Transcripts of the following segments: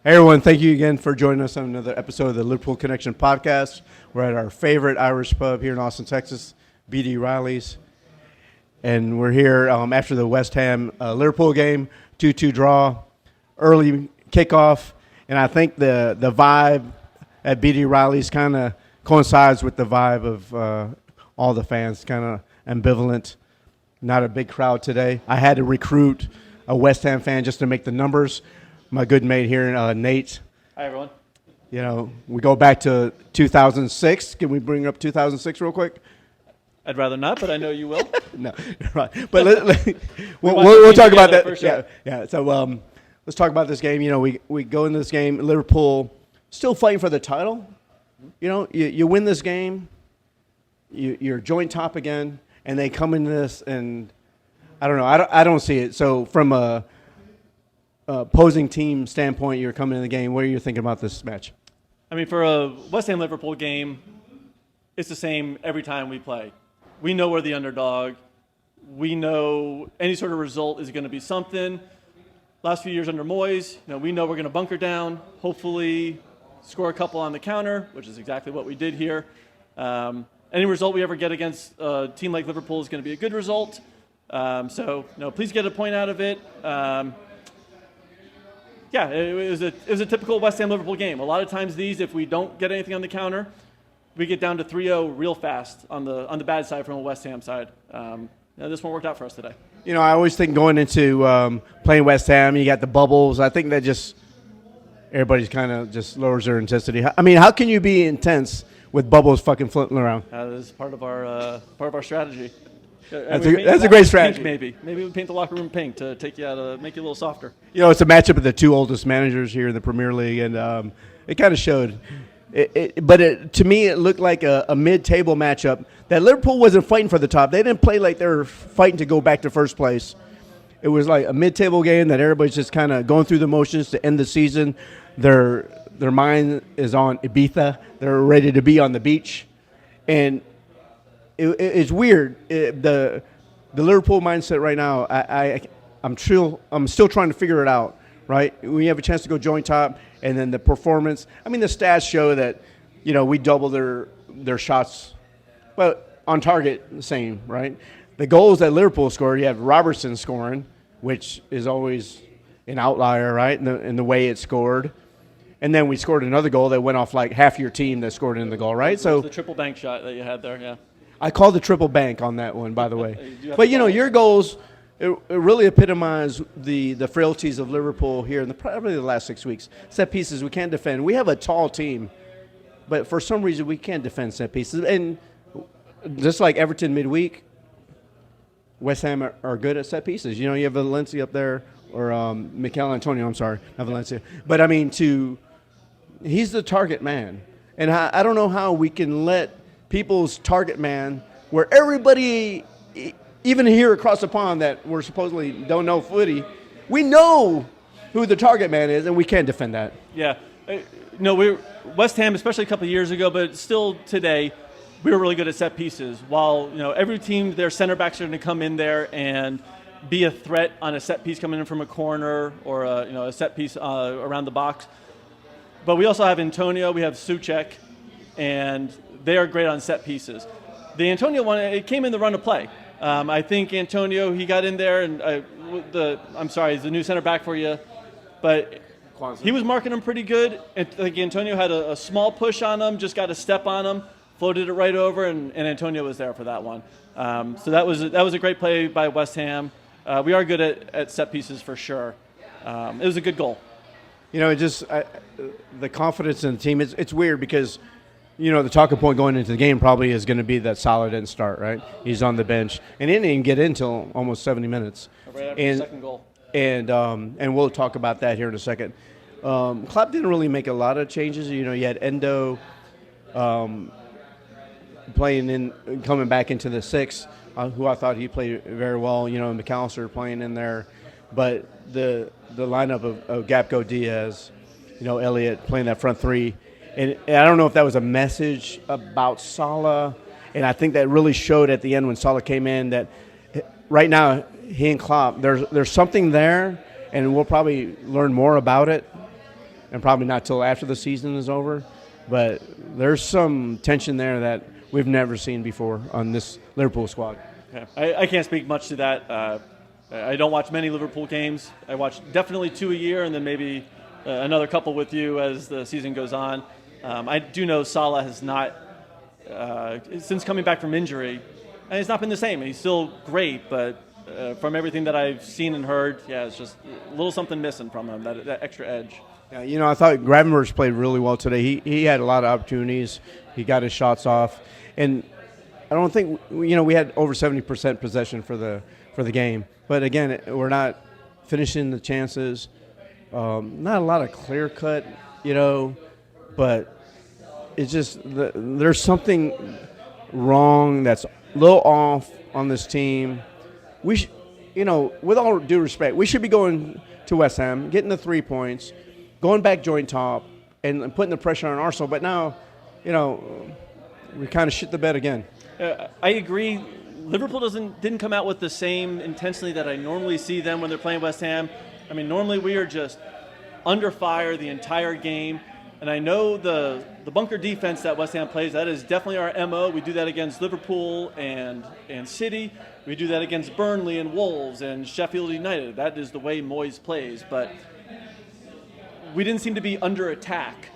Hey everyone, thank you again for joining us on another episode of the Liverpool Connection podcast. We're at our favorite Irish pub here in Austin, Texas, BD Riley's. And we're here after the West Ham Liverpool game, 2-2 draw, early kickoff. And I think the vibe at BD Riley's kind of coincides with the vibe of all the fans, kind of ambivalent. Not a big crowd today. I had to recruit a West Ham fan just to make the numbers. My good mate here, Nate. Hi, everyone. You know, we go back to 2006. Can we bring up 2006 real quick? I'd rather not, but I know you will. No, right. But we'll talk about that. For sure. Yeah. So let's talk about this game. You know, we go into this game. Liverpool still fighting for the title. You know, you win this game, you're joint top again, and they come into this, and I don't know. I don't see it. So from a opposing team standpoint, you're coming in the game. What are you thinking about this match? I mean, for a West Ham Liverpool game, it's the same every time we play. We know we're the underdog. We know any sort of result is going to be something. Last few years under Moyes, we know we're going to bunker down, hopefully score a couple on the counter, which is exactly what we did here. Any result we ever get against a team like Liverpool is going to be a good result. So please get a point out of it. Yeah, it was a typical West Ham Liverpool game. A lot of times if we don't get anything on the counter, we get down to 3-0 real fast on the bad side from a West Ham side. This one worked out for us today. You know, I always think going into playing West Ham, you got the bubbles. I think that just everybody's kind of just lowers their intensity. I mean, how can you be intense with bubbles fucking floating around? That is part of our strategy. That's a great strategy. Maybe we paint the locker room pink to take you out, make you a little softer. You know, it's a matchup of the two oldest managers here in the Premier League, and it kind of showed. But to me, it looked like a mid-table matchup. That Liverpool wasn't fighting for the top. They didn't play like they were fighting to go back to first place. It was like a mid-table game that everybody's just kind of going through the motions to end the season. Their mind is on Ibiza. They're ready to be on the beach, and it's weird. The Liverpool mindset right now. I'm still trying to figure it out. Right, we have a chance to go joint top, and then the performance. I mean, the stats show that we double their shots, but on target the same. Right, the goals that Liverpool scored. You have Robertson scoring, which is always an outlier, right? In the way it scored. And then we scored another goal that went off like half your team that scored in the goal, right? So the triple bank shot that you had there, yeah. I called the triple bank on that one, by the way. But your goals, it really epitomize the frailties of Liverpool here in probably the last 6 weeks. Set pieces, we can't defend. We have a tall team, but for some reason we can't defend set pieces. And just like Everton midweek, West Ham are good at set pieces. You have Valencia up there, or Mikel Antonio, I'm sorry, not Valencia. But, I mean, he's the target man. And I don't know how we can let people's target man, where everybody, even here across the pond that we're supposedly don't know footy, we know who the target man is, and we can't defend that. Yeah. We're West Ham, especially a couple of years ago, but still today, we were really good at set pieces. While, every team, their center backs are going to come in there and be a threat on a set piece coming in from a corner or a set piece around the box. But we also have Antonio, we have Souček, and they are great on set pieces. The Antonio one, it came in the run of play. I think Antonio, he got in there, and he's the new center back for you, but he was marking him pretty good. And like Antonio had a small push on him, just got a step on him, floated it right over, and Antonio was there for that one. So that was a great play by West Ham. We are good at set pieces for sure. It was a good goal. The confidence in the team, it's weird because, the talking point going into the game probably is going to be that Salah didn't start, right? He's on the bench. And he didn't even get in until almost 70 minutes. Right after the second goal. And we'll talk about that here in a second. Klopp didn't really make a lot of changes. You had Endo coming back into the six, who I thought he played very well. And McAllister playing in there. But the lineup of Gakpo, Diaz, Elliott playing that front three. And I don't know if that was a message about Salah, and I think that really showed at the end when Salah came in that right now he and Klopp, there's something there, and we'll probably learn more about it. and probably not till after the season is over. But there's some tension there that we've never seen before on this Liverpool squad. Yeah. I can't speak much to that. I don't watch many Liverpool games. I watch definitely 2 a year, and then maybe another couple with you as the season goes on. I do know Salah has not, since coming back from injury, and he's not been the same. He's still great, but from everything that I've seen and heard, yeah, it's just a little something missing from him, that extra edge. Yeah, I thought Gravenberch played really well today. He had a lot of opportunities. He got his shots off, and I don't think we had over 70% possession for the game. But again, we're not finishing the chances. Not a lot of clear cut, but it's just there's something wrong that's a little off on this team. We, with all due respect, we should be going to West Ham, getting the 3 points, going back joint top, and putting the pressure on Arsenal. But now, we kind of shit the bed again. I agree. Liverpool didn't come out with the same intensity that I normally see them when they're playing West Ham. I mean, normally we are just under fire the entire game. And I know the bunker defense that West Ham plays, that is definitely our MO. We do that against Liverpool and City. We do that against Burnley and Wolves and Sheffield United. That is the way Moyes plays. But we didn't seem to be under attack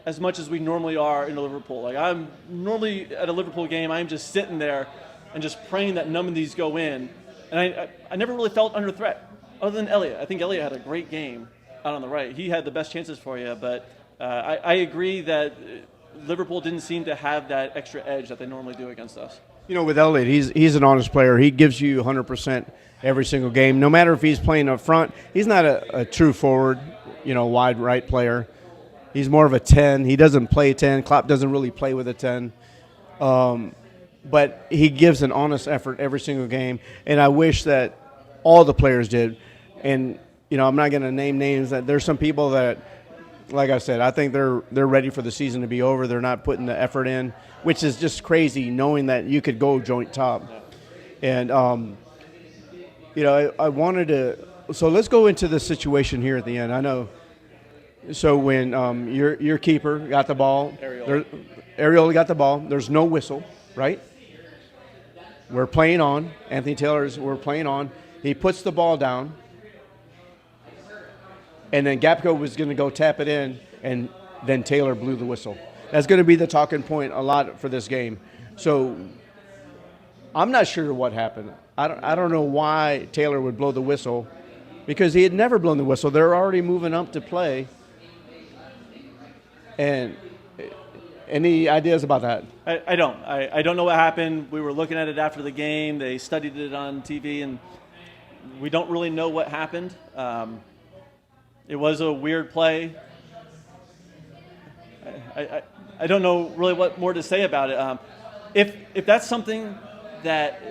as much as we normally are in Liverpool. Like, I'm normally at a Liverpool game, I'm just sitting there and just praying that none of these go in. And I never really felt under threat, other than Elliott. I think Elliott had a great game out on the right. He had the best chances for you, but I agree that Liverpool didn't seem to have that extra edge that they normally do against us. With Elliott, he's an honest player. He gives you 100% every single game. No matter if he's playing up front, he's not a true forward, wide right player. He's more of a 10. He doesn't play 10. Klopp doesn't really play with a 10. But he gives an honest effort every single game, and I wish that all the players did. And, I'm not going to name names. That there's some people that, like I said, I think they're ready for the season to be over. They're not putting the effort in, which is just crazy knowing that you could go joint top. And, I wanted to – so let's go into the situation here at the end. I know – so when your keeper got the ball, Ariel got the ball, there's no whistle, right? We're playing on. Anthony we're playing on. He puts the ball down, and then Gapco was going to go tap it in, and then Taylor blew the whistle. That's going to be the talking point a lot for this game. So I'm not sure what happened. I don't know why Taylor would blow the whistle, because he had never blown the whistle. They're already moving up to play. And any ideas about that? I don't. I don't know what happened. We were looking at it after the game. They studied it on TV, and we don't really know what happened. It was a weird play. I don't know really what more to say about it. If that's something that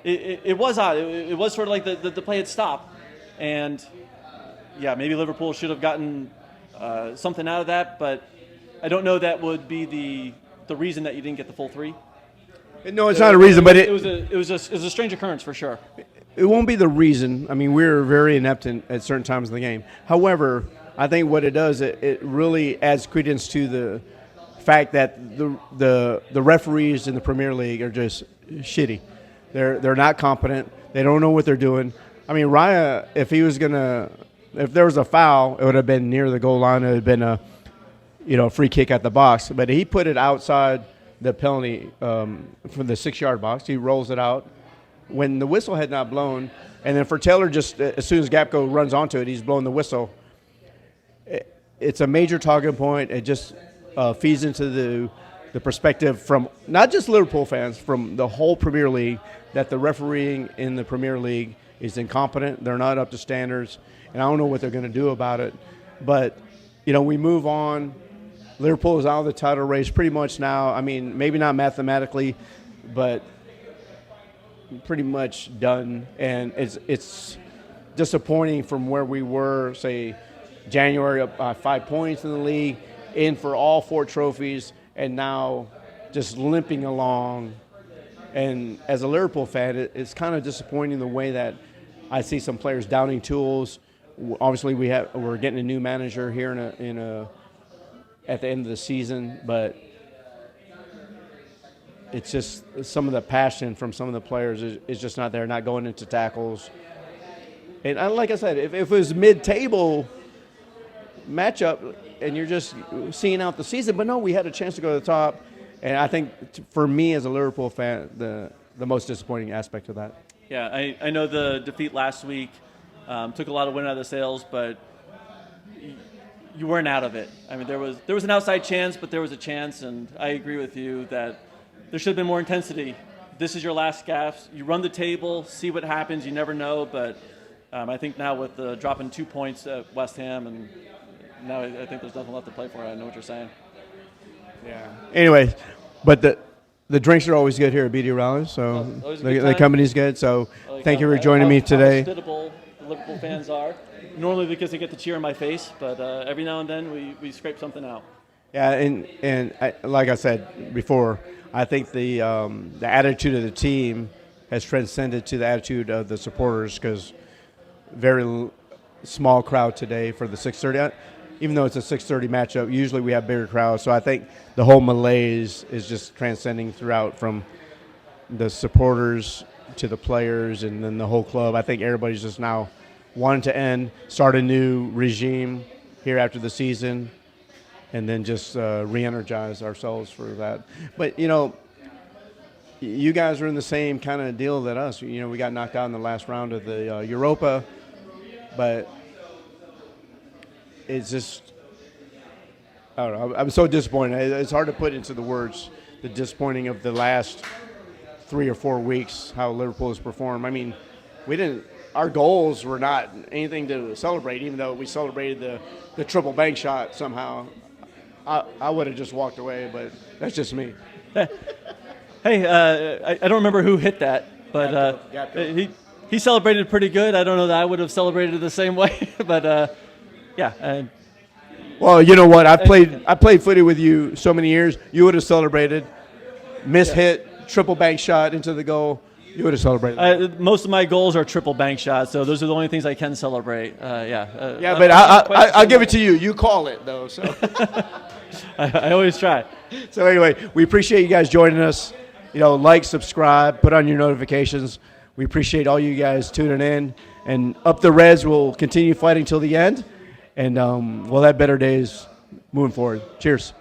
it was odd. It was sort of like the play had stopped, and yeah, maybe Liverpool should have gotten something out of that, but I don't know that would be the reason that you didn't get the full 3. No, it's not a reason, but it was a strange occurrence for sure. It won't be the reason. I mean, we're very inept at certain times in the game. However, I think what it does, it really adds credence to the fact that the referees in the Premier League are just shitty. They're not competent. They don't know what they're doing. I mean, Raya, if there was a foul, it would have been near the goal line. It would have been a free kick at the box. But he put it outside the penalty from the 6-yard box. He rolls it out when the whistle had not blown. And then for Taylor, just as soon as Gapco runs onto it, he's blowing the whistle. It's a major talking point. It just feeds into the perspective from not just Liverpool fans, from the whole Premier League, that the refereeing in the Premier League is incompetent. They're not up to standards. And I don't know what they're going to do about it. But, we move on. Liverpool is out of the title race pretty much now. I mean, maybe not mathematically, but pretty much done. And it's disappointing from where we were, say, January, up 5 points in the league, in for all 4 trophies, and now just limping along. And as a Liverpool fan, it's kind of disappointing the way that I see some players downing tools obviously we're getting a new manager here at the end of the season, but it's just some of the passion from some of the players is just not there, not going into tackles. And like I said, if it was mid-table matchup and you're just seeing out the season, but no, we had a chance to go to the top. And I think for me as a Liverpool fan, the most disappointing aspect of that. Yeah, I know the defeat last week took a lot of wind out of the sails, but you weren't out of it. I mean, there was an outside chance, but there was a chance, and I agree with you that there should have been more intensity. This is your last gasp. You run the table, see what happens. You never know, but I think now with the dropping 2 points at West Ham, and now I think there's nothing left to play for. I know what you're saying. Yeah. Anyway, but the drinks are always good here at BD Rollins, so the company's good. So thank you for joining me today. How hospitable the Liverpool fans are. Normally because they get to cheer in my face, but every now and then we scrape something out. Yeah, and like I said before, I think the attitude of the team has transcended to the attitude of the supporters, because very small crowd today for the 6:30. Even though it's a 6:30 matchup, usually we have bigger crowds. So I think the whole malaise is just transcending throughout, from the supporters to the players and then the whole club. I think everybody's just now wanting to start a new regime here after the season, and then just re-energize ourselves for that. But, you guys are in the same kind of deal that us. We got knocked out in the last round of the Europa, but it's just, I don't know, I'm so disappointed. It's hard to put into the words the disappointing of the last 3 or 4 weeks, how Liverpool has performed. I mean, our goals were not anything to celebrate, even though we celebrated the triple bank shot somehow. I would have just walked away, but that's just me. Hey, I don't remember who hit that, but he celebrated pretty good. I don't know that I would have celebrated the same way, but yeah. Well, you know what? I played footy with you so many years. You would have celebrated. Hit, triple bank shot into the goal. You would have celebrated. Most of my goals are triple bank shots, so those are the only things I can celebrate. Yeah, but I'll give it to you. You call it, though. So I always try. So anyway, we appreciate you guys joining us. Like, subscribe, put on your notifications. We appreciate all you guys tuning in. And Up the Reds will continue fighting till the end. And we'll have better days moving forward. Cheers.